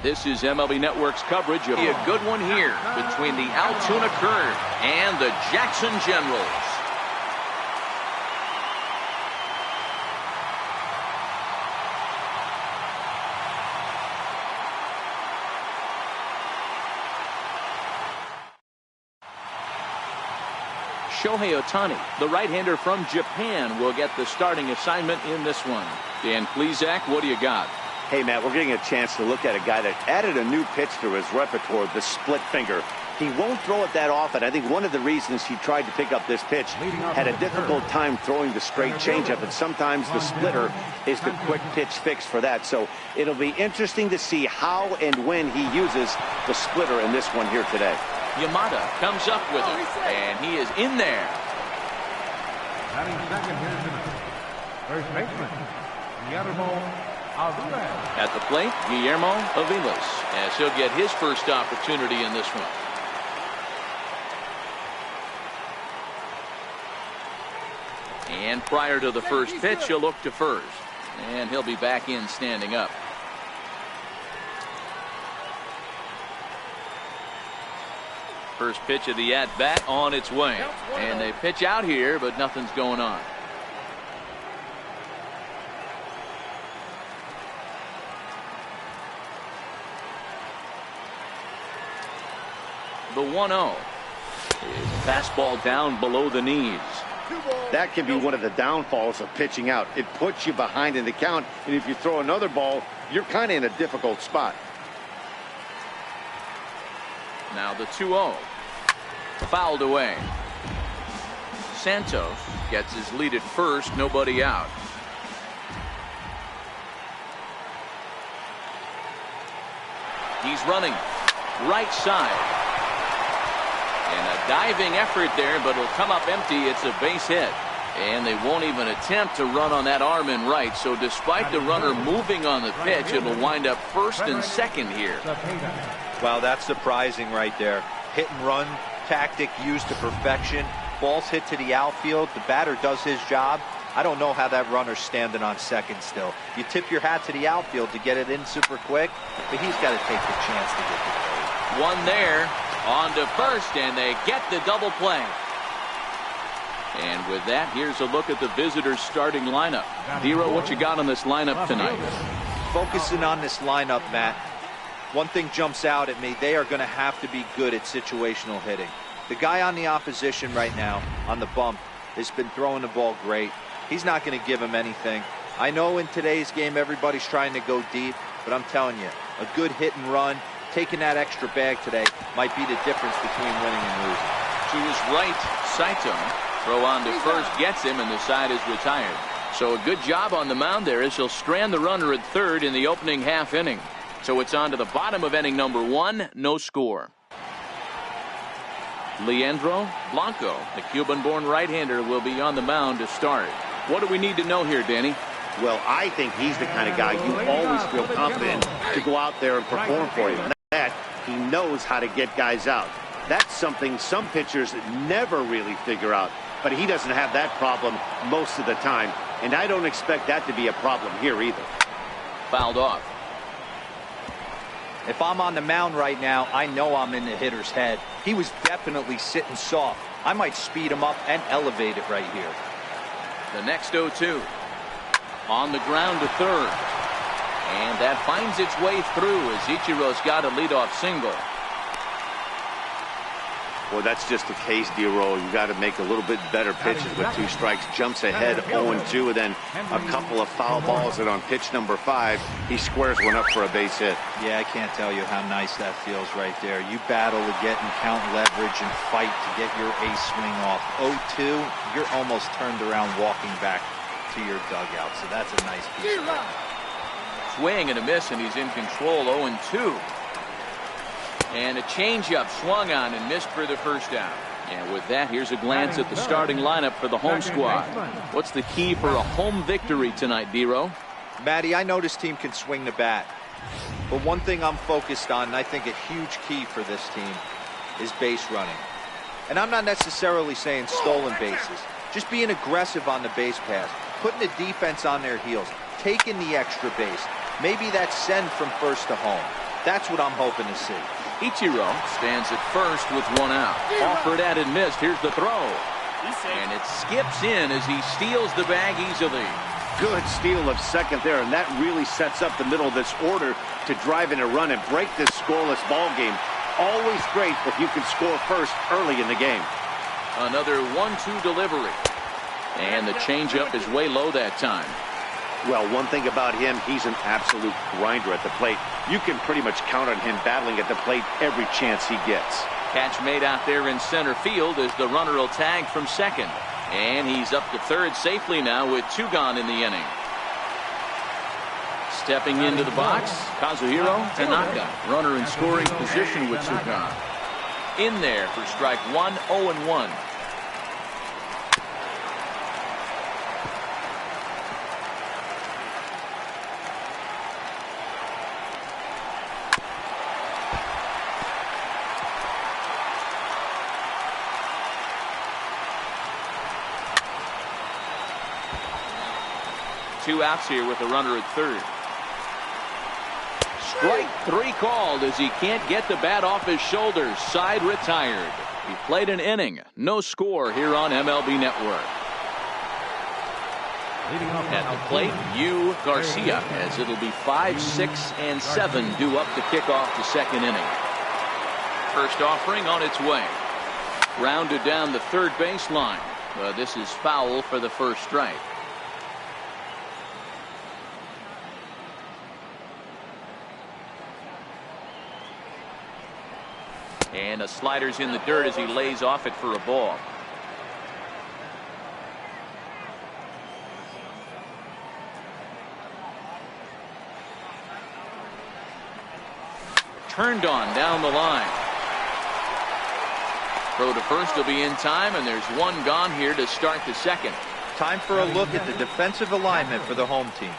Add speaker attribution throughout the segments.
Speaker 1: This is MLB Network's coverage of a good one here between the Altoona Curve and the Jackson Generals. Shohei Ohtani, the right-hander from Japan, will get the starting assignment in this one. Dan Plesac, what do you got?
Speaker 2: Hey, Matt, we're getting a chance to look at a guy that added a new pitch to his repertoire, the split finger. He won't throw it that often. I think one of the reasons he tried to pick up this pitch, had a difficult time throwing the straight changeup, and sometimes the splitter is the quick pitch fix for that. So it'll be interesting to see how and when he uses the splitter in this one here today.
Speaker 1: Yamada comes up with it, and he is in there.
Speaker 3: First baseman, Guillermo Aviles.
Speaker 1: At the plate, Guillermo Aviles, as he'll get his first opportunity in this one. And prior to the first pitch, he'll look to first, and he'll be back in standing up. First pitch of the at-bat on its way. And they pitch out here, but nothing's going on. The 1-0 is a fastball down below the knees.
Speaker 2: That can be one of the downfalls of pitching out. It puts you behind in the count, and if you throw another ball, you're kind of in a difficult spot.
Speaker 1: Now the 2-0. Fouled away. Santos gets his lead at first, nobody out. He's running right side. And a diving effort there, but it'll come up empty. It's a base hit. And they won't even attempt to run on that arm in right. So despite the runner moving on the pitch, it'll wind up first and second here.
Speaker 4: Wow, that's surprising right there. Hit and run tactic used to perfection. Ball's hit to the outfield. The batter does his job. I don't know how that runner's standing on second still. You tip your hat to the outfield to get it in super quick, but he's got to take the chance to get the play.
Speaker 1: One there, on to first, and they get the double play. And with that, here's a look at the visitors' starting lineup. Dero, what you got on this lineup tonight?
Speaker 4: Focusing on this lineup, Matt. One thing jumps out at me. They are going to have to be good at situational hitting. The guy on the opposition right now on the bump has been throwing the ball great. He's not going to give him anything. I know in today's game everybody's trying to go deep, but I'm telling you, a good hit and run, taking that extra bag today might be the difference between winning and losing.
Speaker 1: To his right, Saito. Throw on to first gets him, and the side is retired. So a good job on the mound there as he'll strand the runner at third in the opening half inning. So it's on to the bottom of inning number 1, no score. Leandro Blanco, the Cuban-born right-hander, will be on the mound to start. What do we need to know here, Danny?
Speaker 2: Well, I think he's the kind of guy you always feel confident to go out there and perform for you. That he knows how to get guys out. That's something some pitchers never really figure out, but he doesn't have that problem most of the time, and I don't expect that to be a problem here either.
Speaker 1: Fouled off.
Speaker 4: If I'm on the mound right now, I know I'm in the hitter's head. He was definitely sitting soft. I might speed him up and elevate it right here.
Speaker 1: The next 0-2. On the ground to third. And that finds its way through as Ichiro's got a leadoff single.
Speaker 2: Well, that's just the case, Dero. You got to make a little bit better pitches with 2 strikes. Jumps ahead 0-2, and then a couple of foul balls, and on pitch number 5, he squares one up for a base hit.
Speaker 4: Yeah, I can't tell you how nice that feels right there. You battle to get and count leverage and fight to get your ace swing off. 0-2, you're almost turned around walking back to your dugout, so that's a nice piece of work.
Speaker 1: Swing and a miss, and he's in control. 0-2. And a changeup swung on and missed for the first out. And with that, here's a glance at the starting lineup for the home squad. What's the key for a home victory tonight, Dero?
Speaker 4: Matty, I know this team can swing the bat. But one thing I'm focused on, and I think a huge key for this team, is base running. And I'm not necessarily saying stolen bases. Just being aggressive on the base pass, putting the defense on their heels, taking the extra base. Maybe that's send from first to home. That's what I'm hoping to see.
Speaker 1: Ichiro stands at first with one out. Offered at and missed. Here's the throw. And it skips in as he steals the bag easily.
Speaker 2: Good steal of second there, and that really sets up the middle of this order to drive in a run and break this scoreless ball game. Always great if you can score first early in the game.
Speaker 1: Another 1-2 delivery. And the changeup is way low that time.
Speaker 2: Well, one thing about him, he's an absolute grinder at the plate. You can pretty much count on him battling at the plate every chance he gets.
Speaker 1: Catch made out there in center field as the runner will tag from second. And he's up to third safely now with 2 gone in the inning. Stepping into the box, Kazuhiro Tanaka. Runner in scoring position with 2 gone. In there for strike 1, 0-1. Two outs here with a runner at third. Strike 3 called as he can't get the bat off his shoulders. Side retired. He played an inning. No score here on MLB Network. At the plate, Yu Garcia, as it'll be 5, 6, and 7 due up to kick off the second inning. First offering on its way. Rounded down the third baseline. This is foul for the first strike. And a slider's in the dirt as he lays off it for a ball. Turned on down the line. Throw to first will be in time, and there's 1 gone here to start the second.
Speaker 4: Time for a look at the defensive alignment for the home team.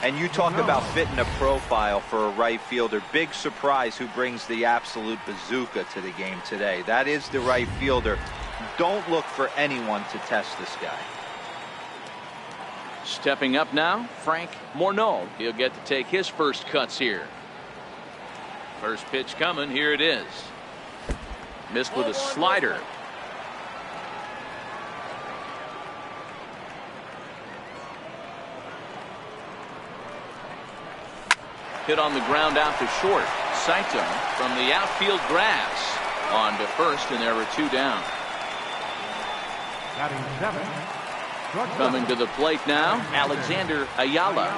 Speaker 4: And you talk about fitting a profile for a right fielder. Big surprise who brings the absolute bazooka to the game today. That is the right fielder. Don't look for anyone to test this guy.
Speaker 1: Stepping up now, Frank Morneau. He'll get to take his first cuts here. First pitch coming. Here it is. Missed with a slider. Hit on the ground out to short. Saito from the outfield grass on to first, and there were 2 down. Coming to the plate now, Alexander Ayala.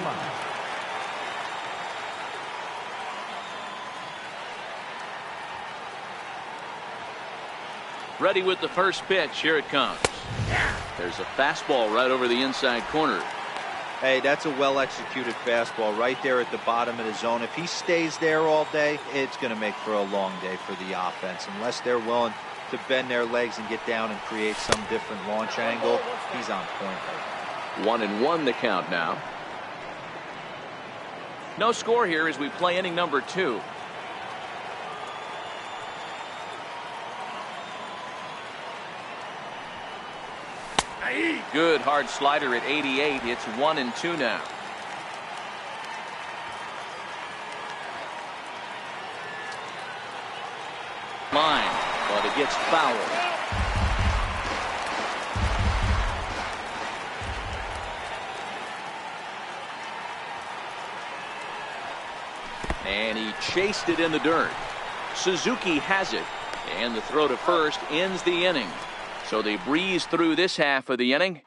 Speaker 1: Ready with the first pitch. Here it comes. There's a fastball right over the inside corner.
Speaker 4: Hey, that's a well-executed fastball right there at the bottom of the zone. If he stays there all day, it's going to make for a long day for the offense. Unless they're willing to bend their legs and get down and create some different launch angle, he's on point.
Speaker 1: 1-1 the count now. No score here as we play inning number 2. Good hard slider at 88. It's 1-2 now. Line, but it gets fouled. And he chased it in the dirt. Suzuki has it, and the throw to first ends the inning. So they breeze through this half of the inning.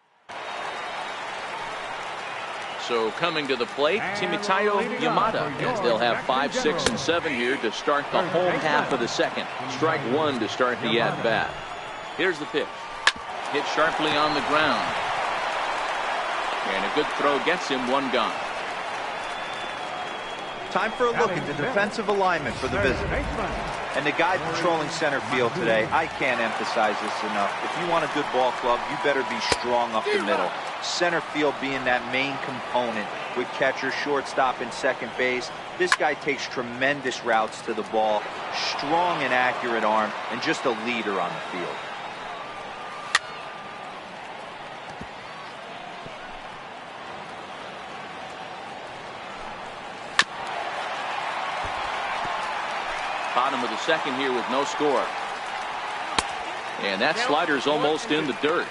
Speaker 1: So coming to the plate, Timoteo Yamada, as they'll have 5, 6, and 7 here to start the home half of the second. Strike 1 to start the at-bat. Here's the pitch. Hit sharply on the ground. And a good throw gets him 1 gone.
Speaker 4: Time for a look at the defensive alignment for the visitors. And the guy patrolling center field today, I can't emphasize this enough. If you want a good ball club, you better be strong up the middle. Center field being that main component with catcher, shortstop, and second base. This guy takes tremendous routes to the ball, strong and accurate arm, and just a leader on the field.
Speaker 1: Bottom of the second here with no score. And that slider's almost in the dirt.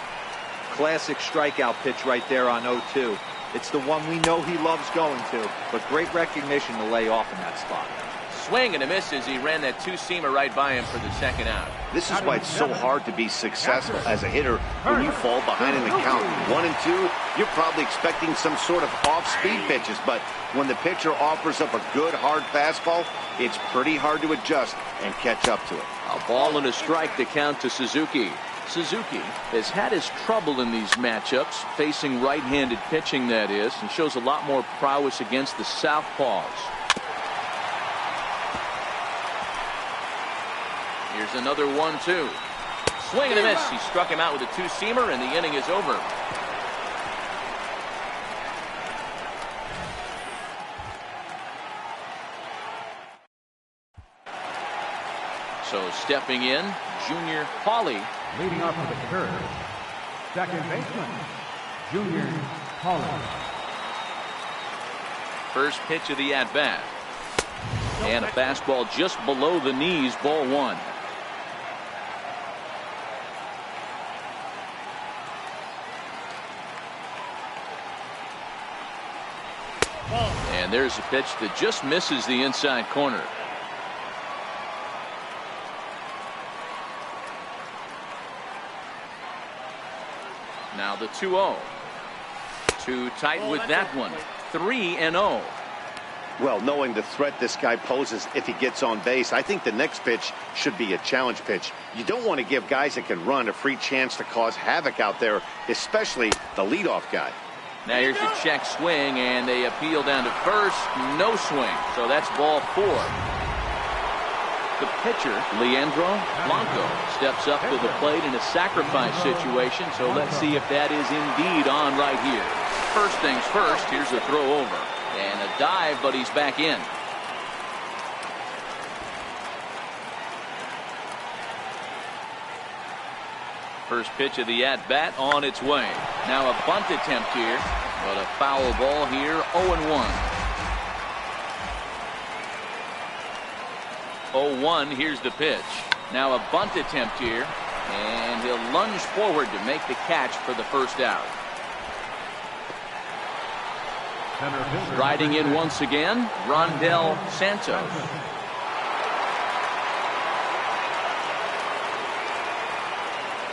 Speaker 4: Classic strikeout pitch right there on 0-2. It's the one we know he loves going to, but great recognition to lay off in that spot.
Speaker 1: Swing and a miss as he ran that two-seamer right by him for the second out.
Speaker 2: This is why it's so hard to be successful as a hitter when you fall behind in the count. 1-2, you're probably expecting some sort of off-speed pitches, but when the pitcher offers up a good hard fastball, it's pretty hard to adjust and catch up to it.
Speaker 1: A ball and a strike to count to Suzuki. Suzuki has had his trouble in these matchups, facing right-handed pitching, that is, and shows a lot more prowess against the southpaws. Here's another 1-2. Swing and a miss. He struck him out with a two-seamer, and the inning is over. So stepping in, Junior Hawley.
Speaker 3: Leading off for the Cubs, second baseman, Junior Hawley.
Speaker 1: First pitch of the at-bat. And a fastball just below the knees, ball one. And there's a pitch that just misses the inside corner. Now the 2-0. Too tight with that one. 3-0.
Speaker 2: Well, knowing the threat this guy poses if he gets on base, I think the next pitch should be a challenge pitch. You don't want to give guys that can run a free chance to cause havoc out there, especially the leadoff guy.
Speaker 1: Now here's a check swing, and they appeal down to first. No swing. So that's ball four. The pitcher, Leandro Blanco, steps up to the plate in a sacrifice situation. So let's see if that is indeed on right here. First things first, here's a throw over. And a dive, but he's back in. First pitch of the at-bat on its way. Now a bunt attempt here, but a foul ball here, 0-1. 0-1, here's the pitch. Now a bunt attempt here, and he'll lunge forward to make the catch for the first out. Riding in once again, Rondell Santos.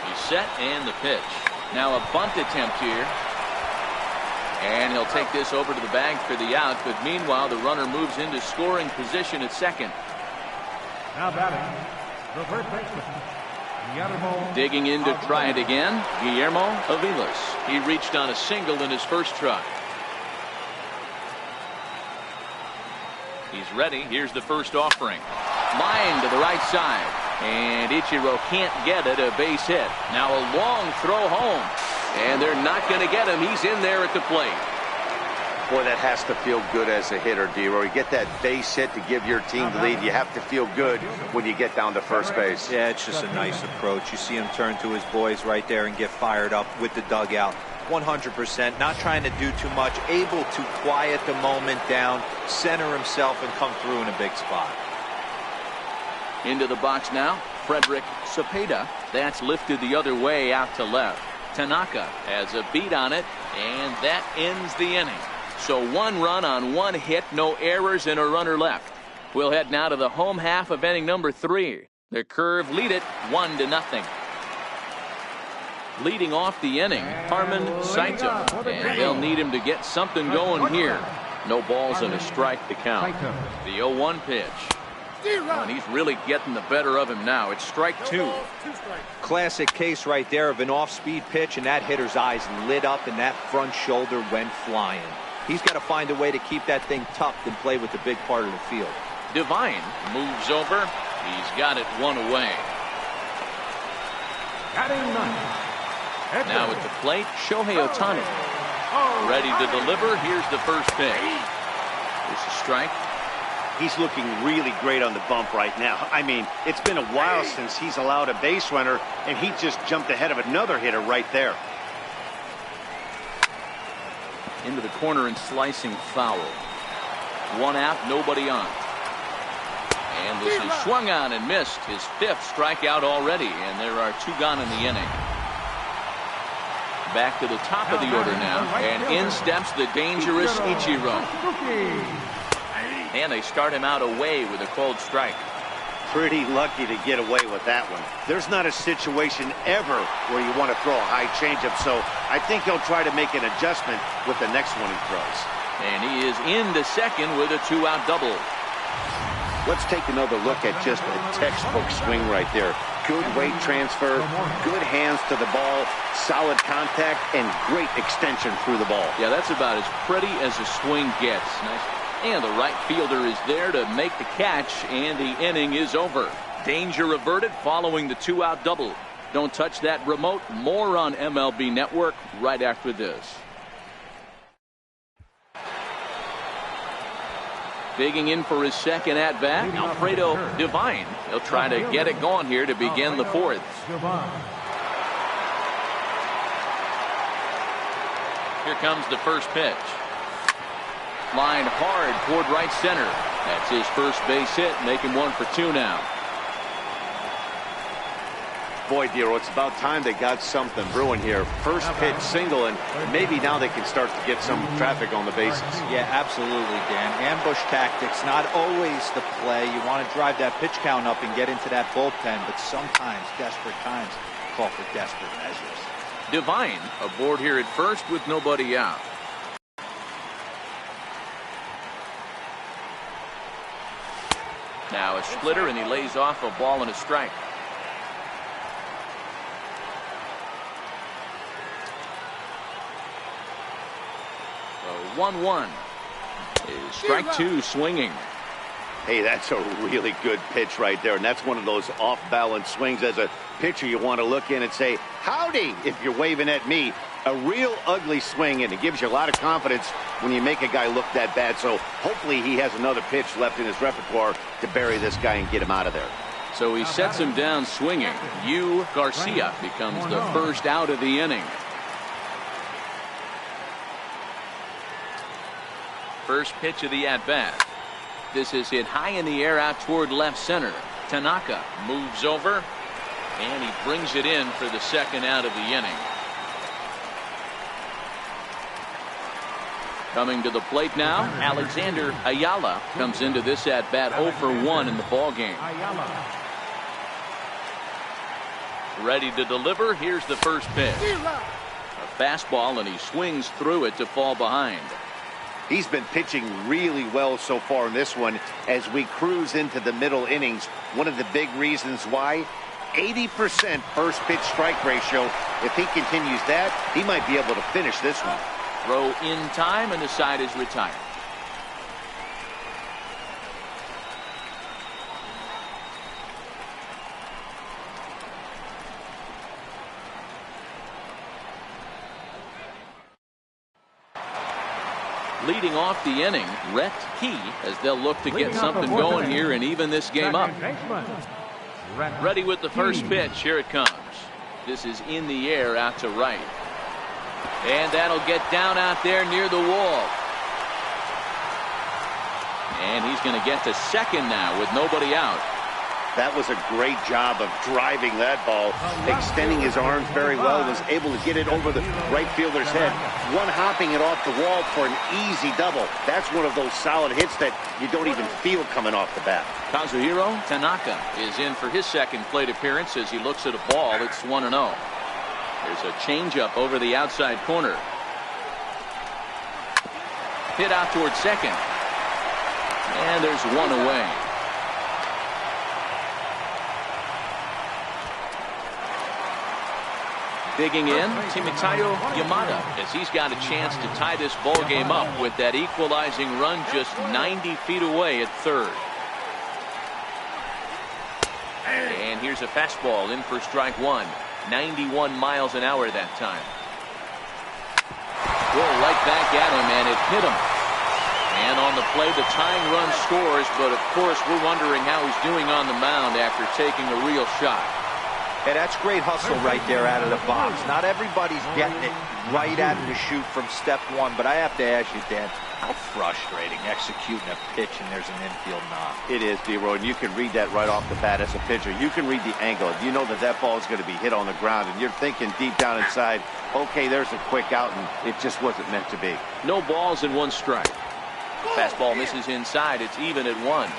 Speaker 1: He's set, and the pitch. Now a bunt attempt here. And he'll take this over to the bag for the out, but meanwhile the runner moves into scoring position at second.
Speaker 3: Now batting, the first baseman, Guillermo.
Speaker 1: Digging in to try it again, Guillermo Aviles. He reached on a single in his first try. He's ready. Here's the first offering. Line to the right side. And Ichiro can't get it. A base hit. Now a long throw home. And they're not going to get him. He's in there at the plate.
Speaker 2: Boy, that has to feel good as a hitter, D-Roy. You get that base hit to give your team the lead. You have to feel good when you get down to first base.
Speaker 4: Yeah, it's just a nice approach. You see him turn to his boys right there and get fired up with the dugout. 100%, not trying to do too much, able to quiet the moment down, center himself, and come through in a big spot.
Speaker 1: Into the box now, Frederick Cepeda. That's lifted the other way out to left. Tanaka has a beat on it, and that ends the inning. So one run on one hit, no errors, and a runner left. We'll head now to the home half of inning number 3. The Curve lead it 1-0. Leading off the inning, Harmon Saito, and they'll need him to get something going here. No balls and a strike to count. The 0-1 pitch. And he's really getting the better of him now. It's strike 2.
Speaker 4: Classic case right there of an off-speed pitch, and that hitter's eyes lit up and that front shoulder went flying. He's got to find a way to keep that thing tucked and play with the big part of the field.
Speaker 1: Devine moves over. He's got it one away. Now at the plate, Shohei Ohtani. Ready to deliver. Here's the first pitch. It's a strike.
Speaker 2: He's looking really great on the bump right now. I mean, it's been a while since he's allowed a base runner, and he just jumped ahead of another hitter right there.
Speaker 1: Into the corner and slicing foul. One out, nobody on. And this is swung on and missed. His 5th strikeout already, and there are 2 gone in the inning. Back to the top of the order now, and in steps the dangerous Ichiro. And they start him out away with a cold strike.
Speaker 2: Pretty lucky to get away with that one. There's not a situation ever where you want to throw a high changeup, so I think he'll try to make an adjustment with the next one he throws.
Speaker 1: And he is into second with a 2-out double.
Speaker 2: Let's take another look at just a textbook swing right there. Good weight transfer, good hands to the ball, solid contact, and great extension through the ball.
Speaker 1: Yeah, that's about as pretty as a swing gets. Nice. And the right fielder is there to make the catch, and the inning is over. Danger averted following the 2-out double. Don't touch that remote. More on MLB Network right after this. Digging in for his second at-bat, Alfredo Divine. He'll try to get it going here to begin the 4th. Here comes the first pitch. Line hard toward right center. That's his first base hit, making 1 for 2 now.
Speaker 2: Boy, Dero, it's about time they got something brewing here. First pitch single, and maybe now they can start to get some traffic on the bases.
Speaker 4: Yeah, absolutely, Dan. Ambush tactics, not always the play. You want to drive that pitch count up and get into that bullpen, but sometimes desperate times call for desperate measures.
Speaker 1: Divine aboard here at first with nobody out. Now a splitter, and he lays off a ball and a strike. So 1-1 is strike 2 swinging.
Speaker 2: Hey, that's a really good pitch right there, and that's one of those off-balance swings. As a pitcher, you want to look in and say, howdy, if you're waving at me. A real ugly swing, and it gives you a lot of confidence when you make a guy look that bad. So hopefully he has another pitch left in his repertoire to bury this guy and get him out of there.
Speaker 1: So he sets him down swinging. Garcia becomes the first out of the inning. First pitch of the at-bat. This is hit high in the air out toward left center. Tanaka moves over, and he brings it in for the second out of the inning. Coming to the plate now, Alexander Ayala comes into this at-bat 0 for 1 in the ballgame. Ready to deliver. Here's the first pitch. A fastball, and he swings through it to fall behind.
Speaker 2: He's been pitching really well so far in this one as we cruise into the middle innings. One of the big reasons why, 80% first pitch strike ratio. If he continues that, he might be able to finish this one.
Speaker 1: Throw in time, and the side is retired. Leading off the inning, Rhett Key, as they'll look to get something going here and even this game up. Ready with the first pitch. Here it comes. This is in the air out to right. And that'll get down out there near the wall. And he's going to get to second now with nobody out.
Speaker 2: That was a great job of driving that ball, extending his arms very well, was able to get it over the right fielder's head, one-hopping it off the wall for an easy double. That's one of those solid hits that you don't even feel coming off the bat.
Speaker 1: Kazuhiro Tanaka is in for his second plate appearance as he looks at a ball. It's 1-0. There's a changeup over the outside corner. Hit out towards second. And there's one away. Digging in, Timoteo Yamada, as he's got a chance to tie this ball game up with that equalizing run just 90 feet away at third. And here's a fastball in for strike 1. 91 miles an hour that time. Well, right back at him, and it hit him. And on the play, the tying run scores, but of course we're wondering how he's doing on the mound after taking a real shot.
Speaker 4: Hey, that's great hustle right there out of the box. Not everybody's getting it right out of the chute from step one, but I have to ask you, Dan, How frustrating executing a pitch and there's an infield knock.
Speaker 2: It is, D-Roy, and you can read that right off the bat as a pitcher. You can read the angle. You know that that ball is going to be hit on the ground, and you're thinking deep down inside, okay, there's a quick out, and it just wasn't meant to be.
Speaker 1: No balls and 1 strike. Fastball misses inside. It's even at 1.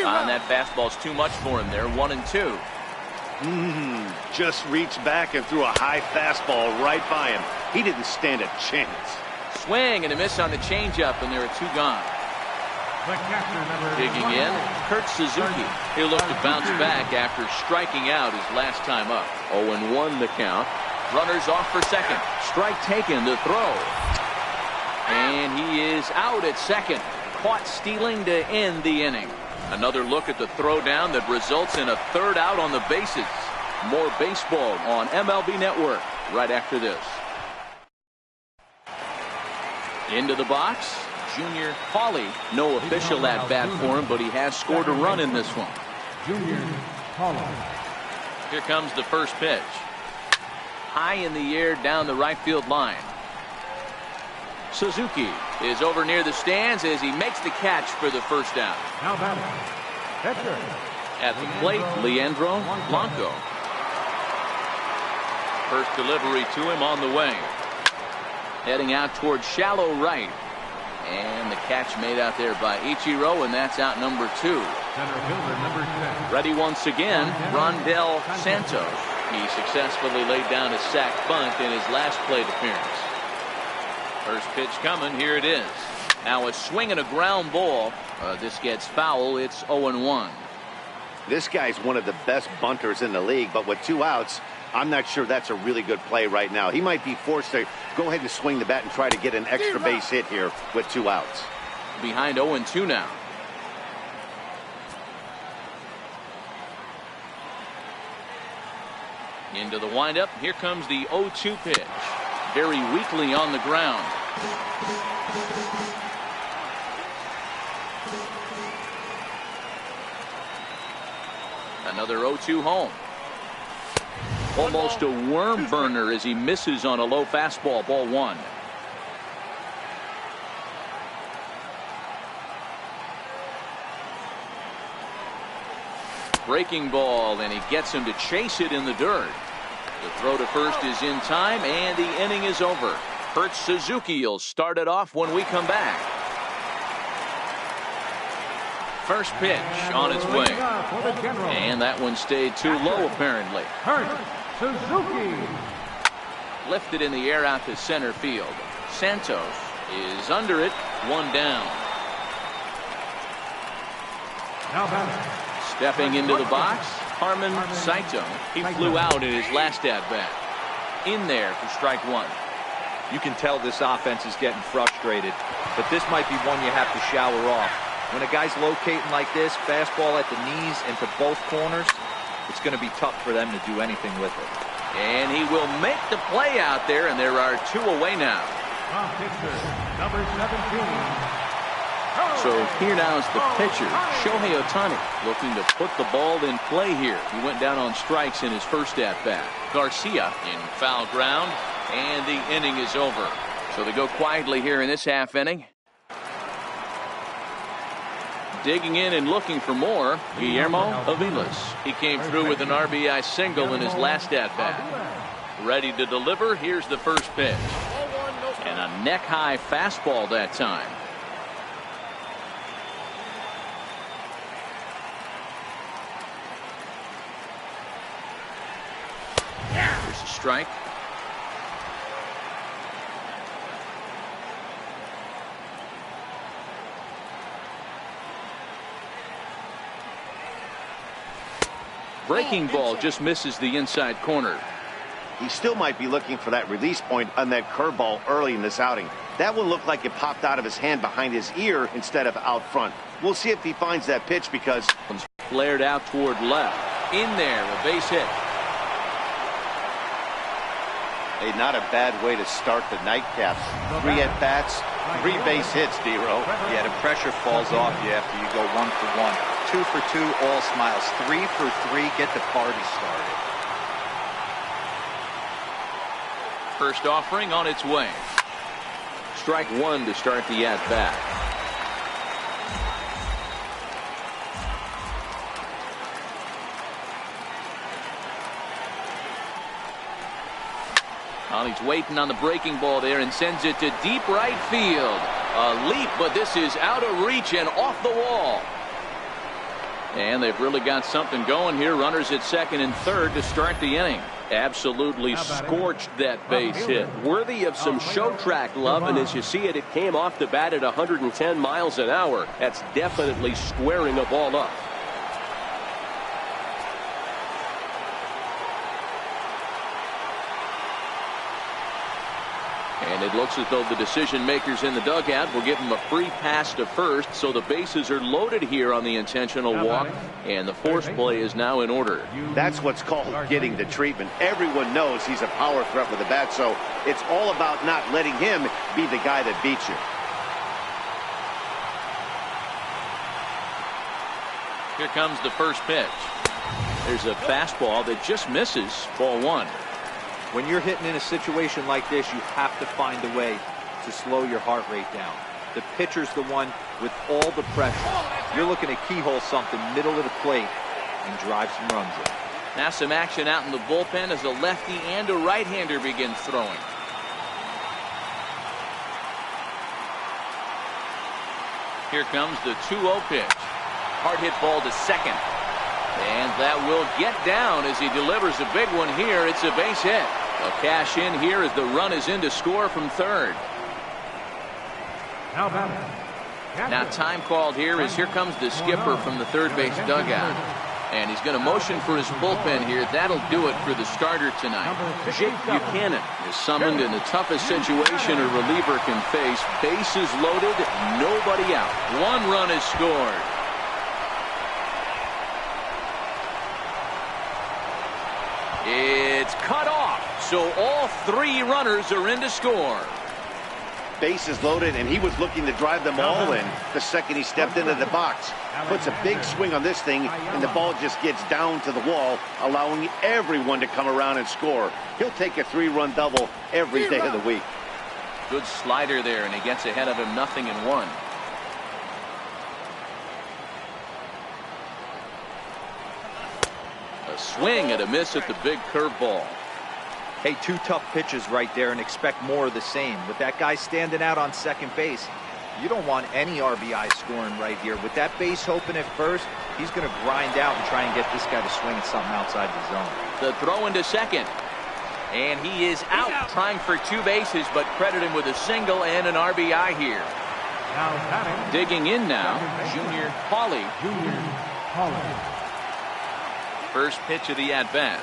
Speaker 1: And that fastball's too much for him there. 1-2.
Speaker 2: Just reached back and threw a high fastball right by him. He didn't stand a chance.
Speaker 1: Swing and a miss on the changeup, and there are 2 gone. Digging in, Kurt Suzuki. He'll look to bounce back after striking out his last time up. 0-1 the count. Runners off for second. Strike taken to throw. And he is out at second. Caught stealing to end the inning. Another look at the throwdown that results in a 3rd out on the bases. More baseball on MLB Network right after this. Into the box, Junior Hawley. No official at bat for him, but he has scored a run in this one.
Speaker 3: Junior Hawley.
Speaker 1: Here comes the first pitch. High in the air down the right field line. Suzuki is over near the stands as he makes the catch for the first down.
Speaker 3: Now batting, pitcher.
Speaker 1: At the plate, Leandro Blanco. First delivery to him on the way. Heading out towards shallow right. And the catch made out there by Ichiro, and that's out number 2.
Speaker 3: Center fielder number 6.
Speaker 1: Ready once again, Rondell Santos. He successfully laid down a sac bunt in his last plate appearance. First pitch coming, here it is. Now a swing and a ground ball. This gets foul. It's 0-1.
Speaker 2: This guy's one of the best bunters in the league, but with 2 outs, I'm not sure that's a really good play right now. He might be forced to go ahead and swing the bat and try to get an extra base hit here with 2 outs.
Speaker 1: Behind 0-2 now. Into the windup. Here comes the 0-2 pitch. Very weakly on the ground. Another 0-2 home. Almost a worm burner as he misses on a low fastball. Ball 1. Breaking ball, and he gets him to chase it in the dirt. The throw to first is in time, and the inning is over. Kurt Suzuki will start it off when we come back. First pitch on its way. And that one stayed too low, apparently.
Speaker 3: Kurt Suzuki.
Speaker 1: Lifted in the air out to center field. Santos is under it. 1 down.
Speaker 3: Now batting.
Speaker 1: Stepping into the box, Harmon Saito. He flew out in his last at-bat. In there for strike 1.
Speaker 4: You can tell this offense is getting frustrated, but this might be one you have to shower off. When a guy's locating like this, fastball at the knees into both corners, it's going to be tough for them to do anything with it.
Speaker 1: And he will make the play out there, and there are 2 away now.
Speaker 3: Pitcher, number 17.
Speaker 1: So here now is the pitcher, Shohei Ohtani, looking to put the ball in play here. He went down on strikes in his first at-bat. Garcia in foul ground, and the inning is over. So they go quietly here in this half inning. Digging in and looking for more, Guillermo Aviles. He came through with an RBI single in his last at-bat. Ready to deliver, here's the first pitch. And a neck-high fastball that time. There's a strike. Breaking ball just misses the inside corner.
Speaker 2: He still might be looking for that release point on that curveball early in this outing. That one looked like it popped out of his hand behind his ear instead of out front. We'll see if he finds that pitch because...
Speaker 1: Flared out toward left. In there, a base hit.
Speaker 2: Hey, not a bad way to start the nightcaps. 3 at-bats, 3 base hits, D-Row.
Speaker 4: Yeah, the pressure falls off you after you go 1 for 1. 2 for 2, all smiles. 3 for 3, get the party started.
Speaker 1: First offering on its way. strike one to start the at-bat. Well, he's waiting on the breaking ball there and sends it to deep right field. A leap, but this is out of reach and off the wall. And they've really got something going here. Runners at second and third to start the inning. Absolutely scorched that base hit.
Speaker 5: Worthy of some show track love, and as you see it, it came off the bat at 110 miles an hour. That's definitely squaring a ball up.
Speaker 1: And it looks as though the decision makers in the dugout will give him a free pass to first, so the bases are loaded here on the intentional walk, and the force play is now in order.
Speaker 2: That's what's called getting the treatment. Everyone knows he's a power threat with the bat, so it's all about not letting him be the guy that beats you.
Speaker 1: Here comes the first pitch. There's a fastball that just misses. Ball one.
Speaker 4: When you're hitting in a situation like this, you have to find a way to slow your heart rate down. The pitcher's the one with all the pressure. You're looking to keyhole something middle of the plate and drive some runs in.
Speaker 1: Now some action out in the bullpen as a lefty and a right-hander begins throwing. Here comes the 2-0 pitch. Hard hit ball to second. And that will get down as he delivers a big one here. It's a base hit. A cash in here as the run is in to score from third. Now time called here as here comes the skipper from the third base dugout. And he's going to motion for his bullpen here. That'll do it for the starter tonight. Jake Buchanan is summoned in the toughest situation a reliever can face. Bases loaded, nobody out. One run is scored. It's cut off, so all three runners are in to score.
Speaker 2: Bases loaded, and he was looking to drive them all in the second he stepped into the box. Puts a big swing on this thing, and the ball just gets down to the wall, allowing everyone to come around and score. He'll take a 3-run double every day of the week.
Speaker 1: Good slider there, and he gets ahead of him 0-1. A swing and a miss at the big curveball.
Speaker 4: Hey, two tough pitches right there, and expect more of the same. With that guy standing out on second base, you don't want any RBI scoring right here. With that base open at first, he's going to grind out and try and get this guy to swing at something outside the zone.
Speaker 1: The throw into second. And he is out trying for two bases, but credit him with a single and an RBI here. Digging in now, Junior Hawley. First pitch of the at-bat.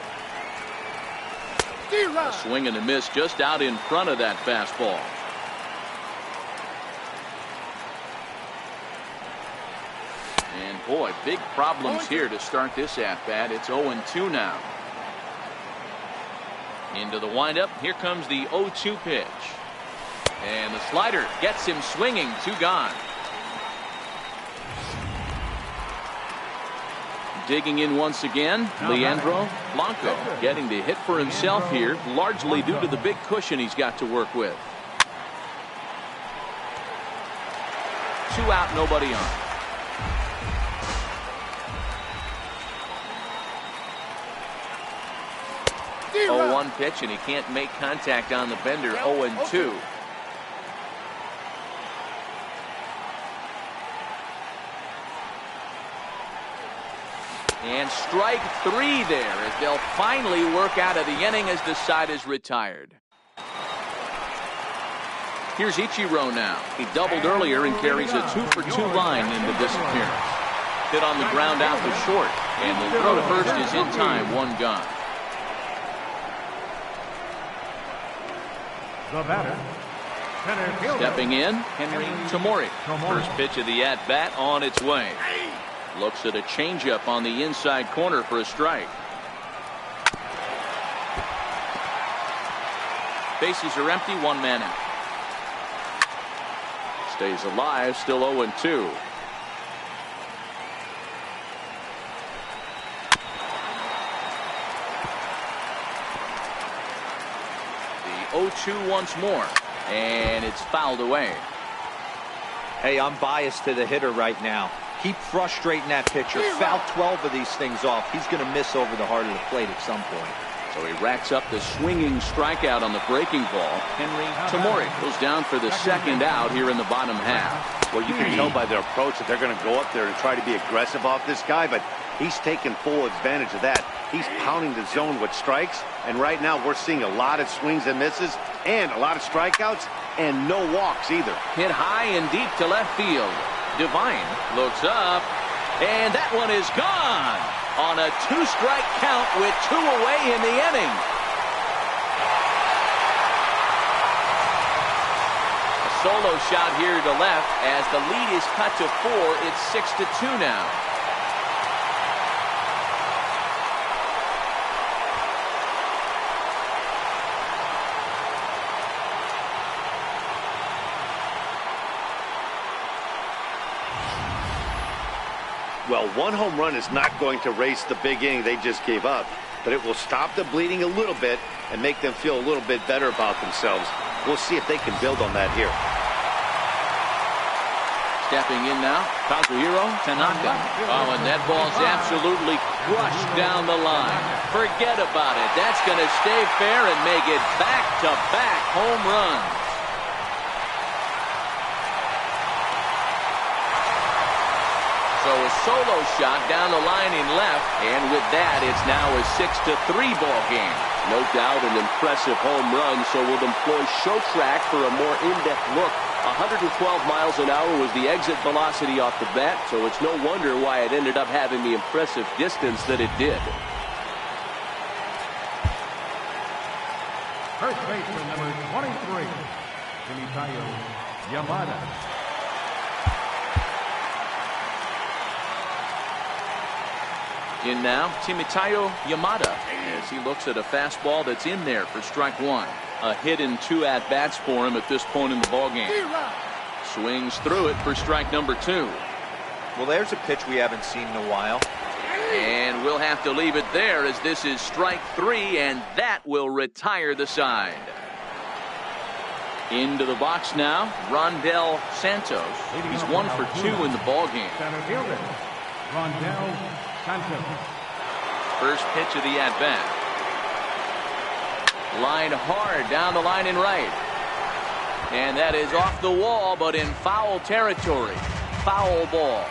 Speaker 1: A swing and a miss just out in front of that fastball. And boy, big problems here to start this at-bat. It's 0-2 now. Into the windup. Here comes the 0-2 pitch. And the slider gets him swinging. 2 gone. Digging in once again, Leandro Blanco getting the hit for himself here, largely due to the big cushion he's got to work with. 2 out, nobody on. Oh, 1 pitch, and he can't make contact on the bender. 0-2. And strike 3 there as they'll finally work out of the inning as the side is retired. Here's Ichiro now. He doubled earlier and carries a 2-for-2 line into this appearance. Hit on the ground out to short, and the throw to first is in time. 1 gone.
Speaker 3: The batter, center fielder.
Speaker 1: Stepping in, Henry Tamori. First pitch of the at-bat on its way. Looks at a changeup on the inside corner for a strike. Bases are empty, 1 man out. Stays alive, still 0-2. The 0-2 once more. And it's fouled away.
Speaker 4: Hey, I'm biased to the hitter right now. Keep frustrating that pitcher. Foul 12 of these things off. He's going to miss over the heart of the plate at some point.
Speaker 1: So he racks up the swinging strikeout on the breaking ball. Henry Tamori goes down for the second out here in the bottom half.
Speaker 2: Well, you can tell by their approach that they're going to go up there and try to be aggressive off this guy, but he's taking full advantage of that. He's pounding the zone with strikes, and right now we're seeing a lot of swings and misses and a lot of strikeouts and no walks either.
Speaker 1: Hit high and deep to left field. Devine looks up, and that one is gone on a 2-strike count with 2 away in the inning. A solo shot here to left as the lead is cut to 4. It's 6-2 now.
Speaker 2: Well, 1 home run is not going to erase the big inning they just gave up, but it will stop the bleeding a little bit and make them feel a little bit better about themselves. We'll see if they can build on that here.
Speaker 1: Stepping in now, Kazuhiro Tanaka. Oh, and that ball's absolutely crushed down the line. Forget about it. That's going to stay fair and make it back-to-back home runs. So a solo shot down the line in left, and with that, it's now a 6-3 ball game. No doubt an impressive home run, so we'll employ show track for a more in-depth look. 112 miles an hour was the exit velocity off the bat, so it's no wonder why it ended up having the impressive distance that it did.
Speaker 3: First baseman number 23, Kimitayo Yamada.
Speaker 1: In now, Timitayo Yamada, as he looks at a fastball that's in there for strike 1. A hit in 2 at-bats for him at this point in the ballgame. Swings through it for strike number 2.
Speaker 4: Well, there's a pitch we haven't seen in a while.
Speaker 1: And we'll have to leave it there as this is strike 3, and that will retire the side. Into the box now, Rondell Santos. He's 1 for 2 in the ballgame.
Speaker 3: Center fielder, Rondell Santos.
Speaker 1: First pitch of the at-bat. Line hard down the line in right. And that is off the wall, but in foul territory. Foul ball.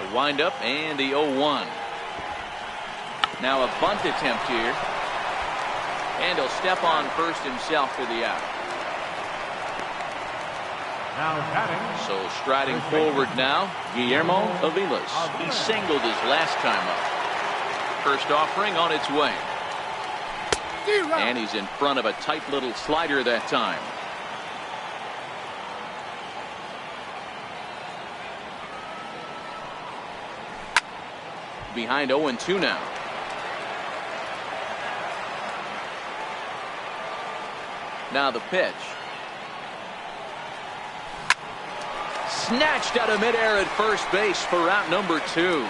Speaker 1: The windup and the 0-1. Now a bunt attempt here. And he'll step on first himself for the out.
Speaker 3: Now batting.
Speaker 1: So striding forward now, Guillermo Aviles. He singled his last time up. First offering on its way. And he's in front of a tight little slider that time. Behind 0-2 now. Now the pitch. Snatched out of midair at first base for out number 2.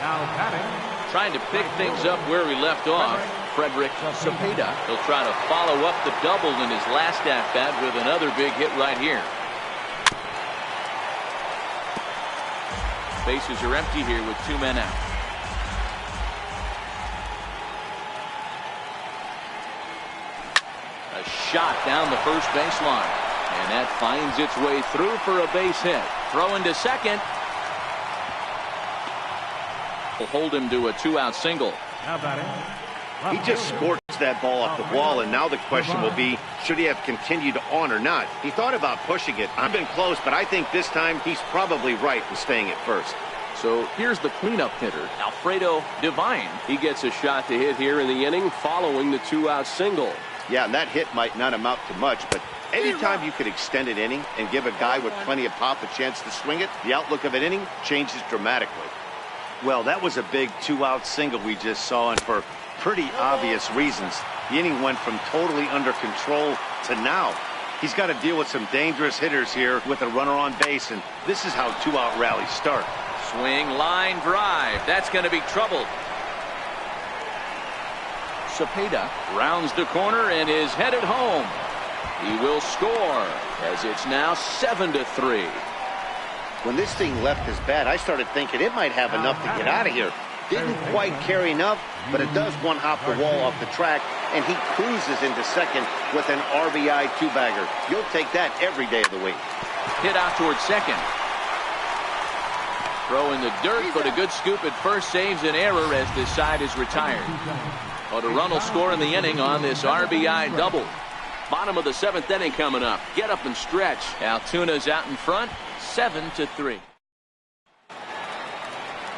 Speaker 3: Now batting.
Speaker 1: Trying to pick things up where he left off. Frederick Cepeda. He'll try to follow up the double in his last at-bat with another big hit right here. Bases are empty here with 2 men out. A shot down the first baseline. And that finds its way through for a base hit. Throwing to second. Will hold him to a 2-out single.
Speaker 3: Now batting.
Speaker 2: He just scorched that ball off the wall, and now the question will be, should he have continued on or not? He thought about pushing it. I've been close, but I think this time he's probably right in staying at first.
Speaker 1: So here's the cleanup hitter, Alfredo Devine. He gets a shot to hit here in the inning following the 2-out single.
Speaker 2: Yeah, and that hit might not amount to much, but anytime you could extend an inning and give a guy with plenty of pop a chance to swing it, the outlook of an inning changes dramatically. Well, that was a big 2-out single we just saw, and for pretty obvious reasons. The inning went from totally under control to now. He's got to deal with some dangerous hitters here with a runner on base, and this is how 2-out rallies start.
Speaker 1: Swing, line drive. That's going to be trouble. Cepeda rounds the corner and is headed home. He will score as it's now 7-3.
Speaker 2: When this thing left his bat, I started thinking it might have enough to get out of here. Didn't quite carry enough, but it does one hop the wall off the track, and he cruises into second with an RBI two-bagger. You'll take that every day of the week.
Speaker 1: Hit out towards second. Throw in the dirt, but a good scoop at first saves an error as this side is retired. But a run will score in the inning on this RBI double. Bottom of the 7th inning coming up. Get up and stretch. Altuna's out in front, 7-3.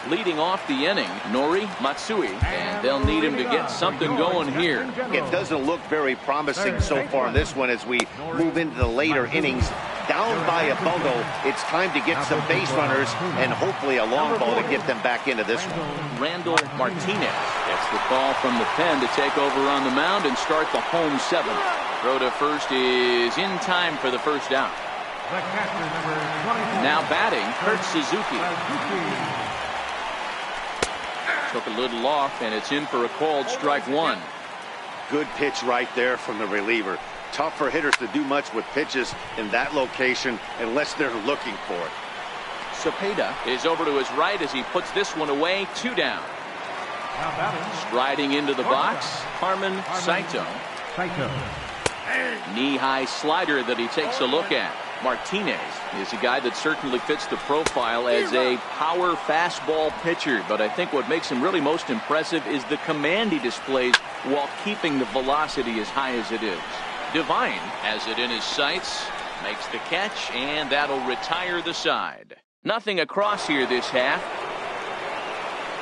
Speaker 1: Leading off the inning, Nori Matsui, and they'll need him to get something going here.
Speaker 2: It doesn't look very promising so far in this one as we move into the later innings. Down by a bundle, it's time to get some base runners and hopefully a long ball to get them back into this one.
Speaker 1: Randall Martinez gets the call from the pen to take over on the mound and start the home 7th. Throw to first is in time for the first out. Now batting, Kurt Suzuki. Took a little off, and it's in for a called strike 1.
Speaker 2: Good pitch right there from the reliever. Tough for hitters to do much with pitches in that location unless they're looking for it.
Speaker 1: Cepeda is over to his right as he puts this one away. 2 down. Striding into the box, Harman Saito. Knee-high slider that he takes a look at. Martinez is a guy that certainly fits the profile as a power fastball pitcher, but I think what makes him really most impressive is the command he displays while keeping the velocity as high as it is. Devine has it in his sights, makes the catch, and that'll retire the side. Nothing across here this half.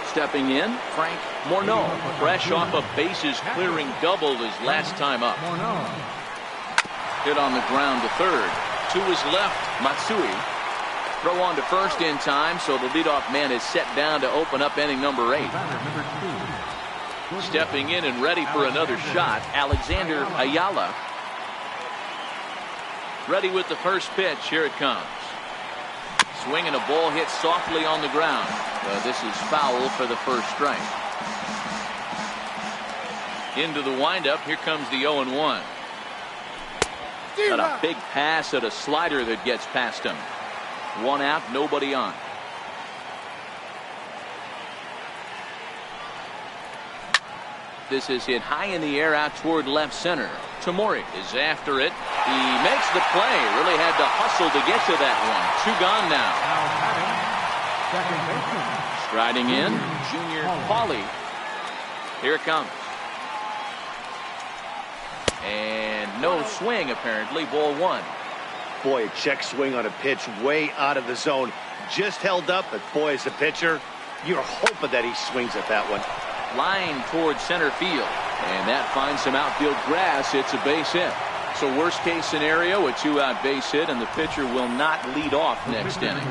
Speaker 1: Stepping in, Frank Morneau, fresh off a bases clearing double his last time up. Hit on the ground to third. To his left, Matsui. Throw on to first in time, so the leadoff man is set down to open up inning number 8. Stepping in and ready for another shot, Alexander Ayala. Ready with the first pitch. Here it comes. Swinging a ball hit softly on the ground. This is foul for the first strike. Into the windup. Here comes the 0-1. Got a big pass at a slider that gets past him. 1 out, nobody on. This is hit high in the air out toward left center. Tamori is after it. He makes the play. Really had to hustle to get to that one. 2 gone now. Striding in, Junior Pauly. Here it comes. And no swing, apparently. Ball 1.
Speaker 2: Boy, a check swing on a pitch way out of the zone. Just held up, but boy, as a pitcher, you're hoping that he swings at that one.
Speaker 1: Line towards center field. And that finds some outfield grass. It's a base hit. So worst case scenario, a 2-out base hit, and the pitcher will not lead off next inning.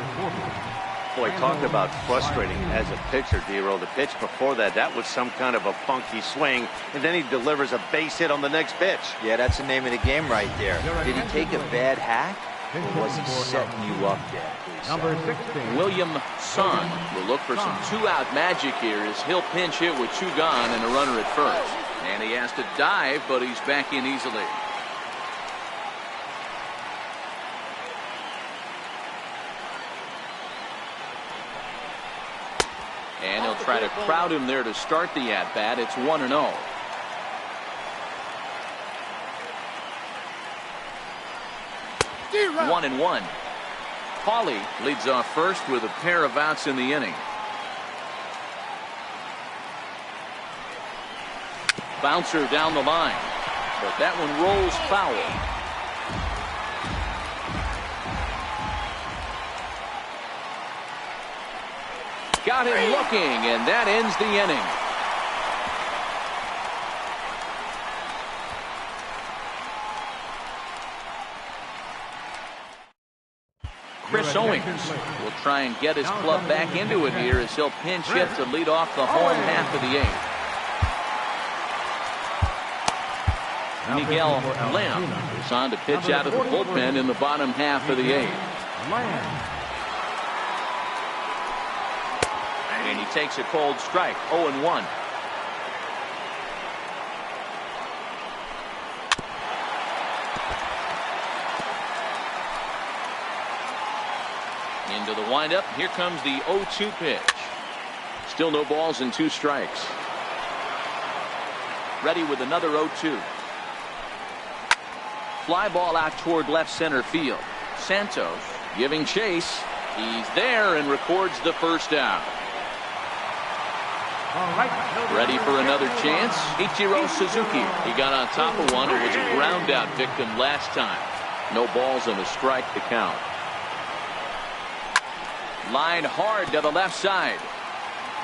Speaker 2: Boy, talk about frustrating as a pitcher, D-Roll. The pitch before that, that was some kind of a funky swing, and then he delivers a base hit on the next pitch.
Speaker 4: Yeah, that's the name of the game right there. Did he take a bad hack, or was he setting you up there?
Speaker 3: Number 16.
Speaker 1: William Son will look for some 2-out magic here as he'll pinch hit with 2 gone and a runner at first. And he has to dive, but he's back in easily. And he'll try to crowd him there to start the at-bat. It's 1-0. 1-1. Pauly leads off first with a pair of outs in the inning. Bouncer down the line, but that one rolls foul. Got him looking, and that ends the inning. Chris Owings will try and get his club back into it here as he'll pinch hit to lead off the home half of the 8th. Miguel Lamb is on to pitch out of the bullpen in the bottom half of the 8th. And he takes a cold strike. 0-1. Into the windup. Here comes the 0-2 pitch. Still no balls and 2 strikes. Ready with another 0-2. Fly ball out toward left center field. Santos giving chase. He's there and records the first out. Ready for another chance. Ichiro Suzuki. He got on top of one. It was a ground out victim last time. No balls and a strike to count. Line hard to the left side,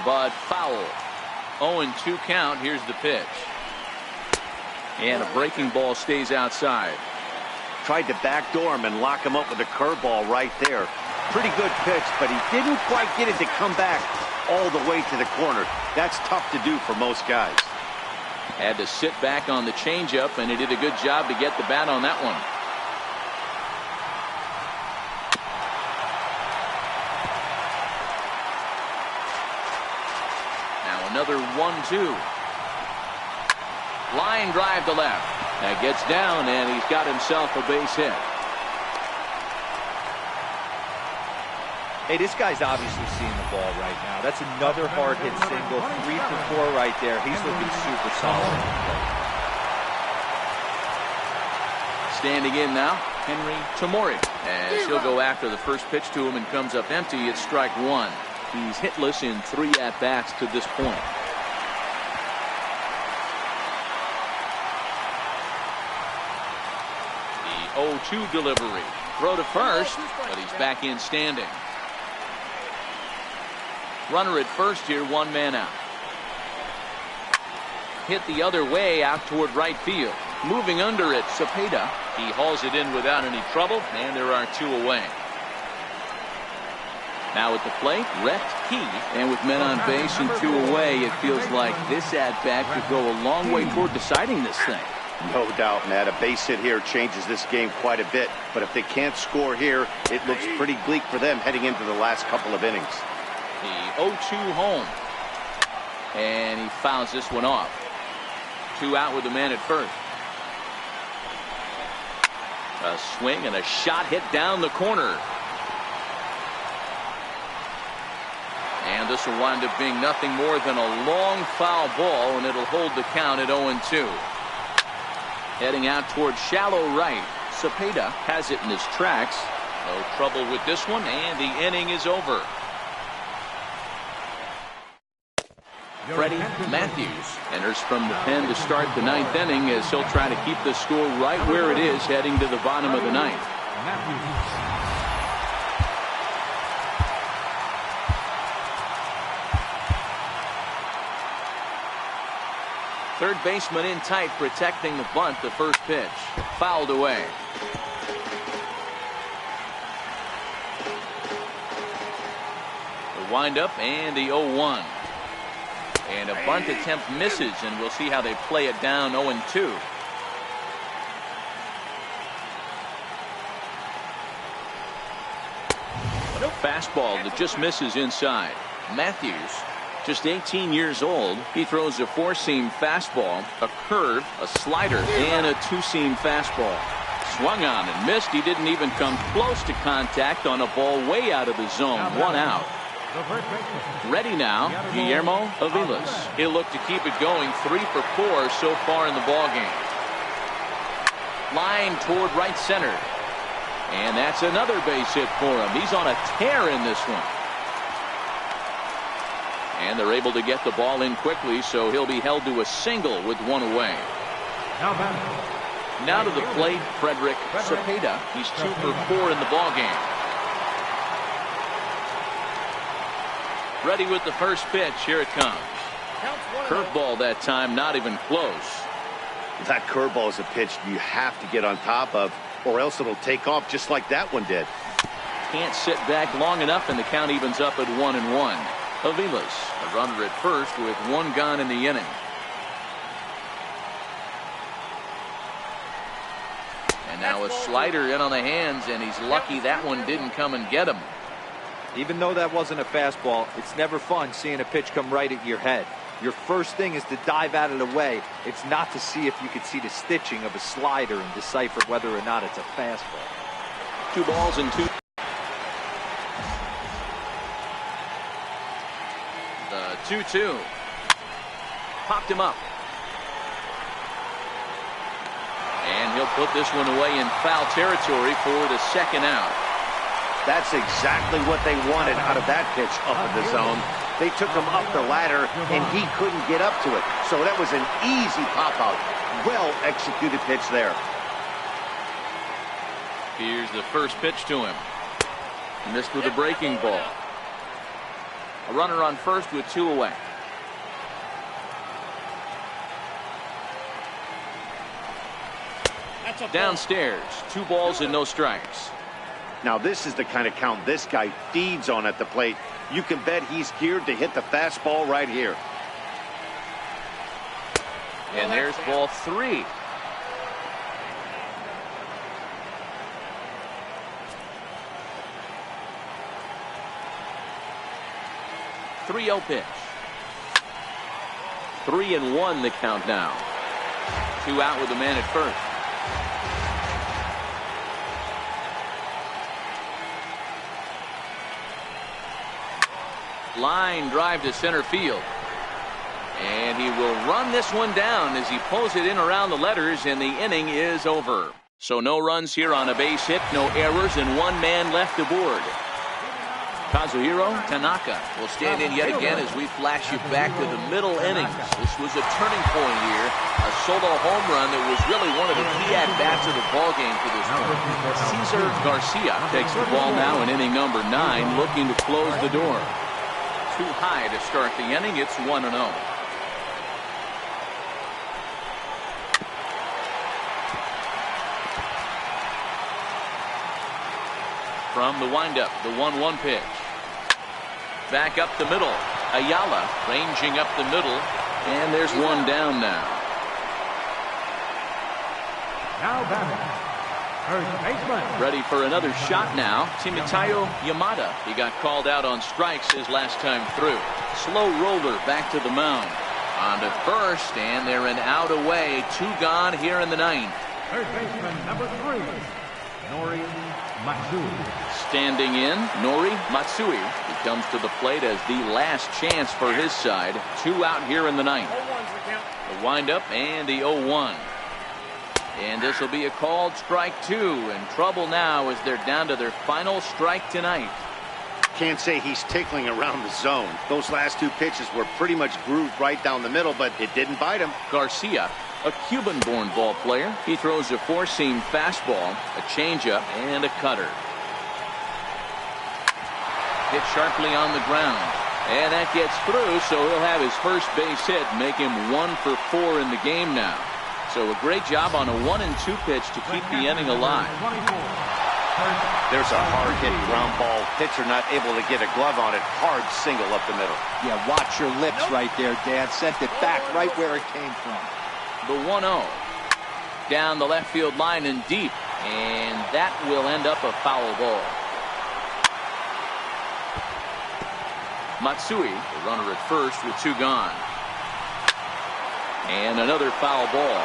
Speaker 1: but foul. 0-2 count. Here's the pitch. And a breaking ball stays outside.
Speaker 2: Tried to backdoor him and lock him up with a curveball right there. Pretty good pitch, but he didn't quite get it to come back all the way to the corner. That's tough to do for most guys.
Speaker 1: Had to sit back on the changeup, and he did a good job to get the bat on that one. Now another 1-2. Line drive to left. That gets down, and he's got himself a base hit.
Speaker 4: Hey, this guy's obviously seeing the ball right now. That's another hard hit single. 3 for 4 right there. He's looking super solid.
Speaker 1: Standing in now, Henry Tamori. As he'll go after the first pitch to him and comes up empty. It's strike 1. He's hitless in 3 at-bats to this point. The 0-2 delivery. Throw to first, but he's back in standing. Runner at first here, 1 man out. Hit the other way out toward right field. Moving under it, Cepeda. He hauls it in without any trouble, and there are 2 away. Now at the plate, Rhett Key. And with men on base and 2 away, it feels like this at-bat could go a long way toward deciding this thing.
Speaker 2: No doubt, Matt. A base hit here changes this game quite a bit. But if they can't score here, it looks pretty bleak for them heading into the last couple of innings.
Speaker 1: The 0-2 home. And he fouls this one off. 2 out with the man at first. A swing and a shot hit down the corner. And this will wind up being nothing more than a long foul ball, and it'll hold the count at 0-2. Heading out towards shallow right. Cepeda has it in his tracks. No trouble with this one, and the inning is over. Freddie Matthews enters from the pen to start the 9th inning as he'll try to keep the score right where it is heading to the bottom of the 9th. Third baseman in tight, protecting the bunt. The first pitch fouled away. The windup and the 0-1. And a bunt attempt misses, and we'll see how they play it down. 0-2. Fastball that just misses inside. Matthews, just 18 years old. He throws a 4-seam fastball, a curve, a slider, and a 2-seam fastball. Swung on and missed. He didn't even come close to contact on a ball way out of the zone. 1 out. Ready now, Guillermo Aviles. He'll look to keep it going. 3 for 4 so far in the ballgame. Line toward right center. And that's another base hit for him. He's on a tear in this one. And they're able to get the ball in quickly, so he'll be held to a single with 1 away. Now to the plate, Frederick Cepeda. He's 2 for 4 in the ballgame. Ready with the first pitch. Here it comes. Curveball that time, not even close.
Speaker 2: That curveball is a pitch you have to get on top of, or else it'll take off just like that one did.
Speaker 1: Can't sit back long enough, and the count evens up at 1-1. Aviles, a runner at first with 1 gone in the inning. And now a slider in on the hands, and he's lucky that one didn't come and get him.
Speaker 4: Even though that wasn't a fastball, it's never fun seeing a pitch come right at your head. Your first thing is to dive out of the way. It's not to see if you could see the stitching of a slider and decipher whether or not it's a fastball.
Speaker 1: 2 balls and 2. 2-2. Popped him up. And he'll put this one away in foul territory for the second out.
Speaker 2: That's exactly what they wanted out of that pitch up in the zone. They took him up the ladder, and he couldn't get up to it. So that was an easy pop-out. Well-executed pitch there.
Speaker 1: Here's the first pitch to him. Missed with a breaking ball. A runner on first with 2 away. Downstairs, 2 balls and no strikes.
Speaker 2: Now this is the kind of count this guy feeds on at the plate. You can bet he's geared to hit the fastball right here.
Speaker 1: And there's ball 3. .3-0 pitch. 3-1 the count now. 2 out with the man at first. Line drive to center field. And he will run this one down as he pulls it in around the letters, and the inning is over. So no runs here on a base hit, no errors, and 1 man left aboard. Kazuhiro Tanaka will stand in yet again as we flash you back to the middle innings. This was a turning point here. A solo home run that was really one of the key at-bats of the ballgame for this one. Cesar Garcia takes the ball now in inning number 9, looking to close the door. Too high to start the inning. It's 1-0. From the windup, the 1-1 pitch. Back up the middle. Ayala ranging up the middle. And there's 1 down now.
Speaker 3: Now batting, first baseman.
Speaker 1: Ready for another shot now. Timoteo Yamada. He got called out on strikes his last time through. Slow roller back to the mound. On to first, and they're an out away. 2 gone here in the 9th.
Speaker 3: Third baseman number 3, Nori Matsui.
Speaker 1: Standing in, Nori Matsui. He comes to the plate as the last chance for his side. 2 out here in the 9th. The windup and the 0-1. And this will be a called strike 2. In trouble now as they're down to their final strike tonight.
Speaker 2: Can't say he's tickling around the zone. Those last 2 pitches were pretty much grooved right down the middle, but it didn't bite him.
Speaker 1: Garcia, a Cuban-born ball player. He throws a 4-seam fastball, a changeup, and a cutter. Hit sharply on the ground. And that gets through, so he'll have his first base hit, make him 1 for 4 in the game now. So a great job on a 1-2 pitch to keep the inning alive.
Speaker 2: There's a hard hit ground ball. Pitcher not able to get a glove on it. Hard single up the middle.
Speaker 4: Yeah, watch your lips right there, Dad. Sent it back right where it came from.
Speaker 1: The 1-0. Down the left field line and deep. And that will end up a foul ball. Matsui, the runner at first with 2 gone. And another foul ball.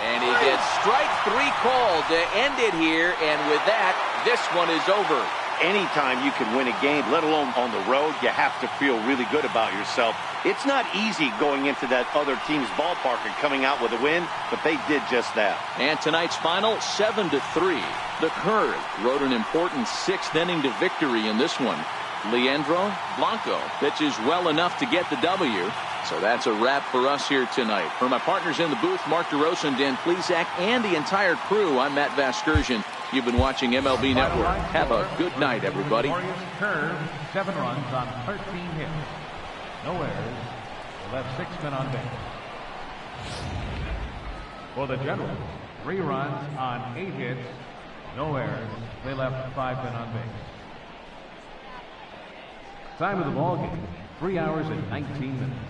Speaker 1: And he gets strike 3 called to end it here. And with that, this one is over.
Speaker 2: Anytime you can win a game, let alone on the road, you have to feel really good about yourself. It's not easy going into that other team's ballpark and coming out with a win, but they did just that.
Speaker 1: And tonight's final, 7-3. The Curve wrote an important 6th inning to victory in this one. Leandro Blanco pitches well enough to get the W. So that's a wrap for us here tonight. For my partners in the booth, Mark DeRosa and Dan Plesac, and the entire crew, I'm Matt Vasgersian. You've been watching MLB Network. Have a good night, everybody.
Speaker 3: Curve, 7 runs on 13 hits. No errors. They left 6 men on base. For the Generals, 3 runs on 8 hits. No errors. They left 5 men on base. Time of the ball game, 3 hours and 19 minutes.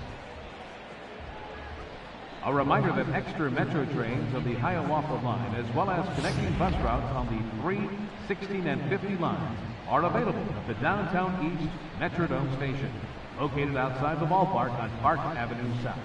Speaker 3: A reminder that extra Metro trains of the Hiawatha line, as well as connecting bus routes on the 3, 16, and 50 lines, are available at the Downtown East Metrodome station, located outside the ballpark on Park Avenue South.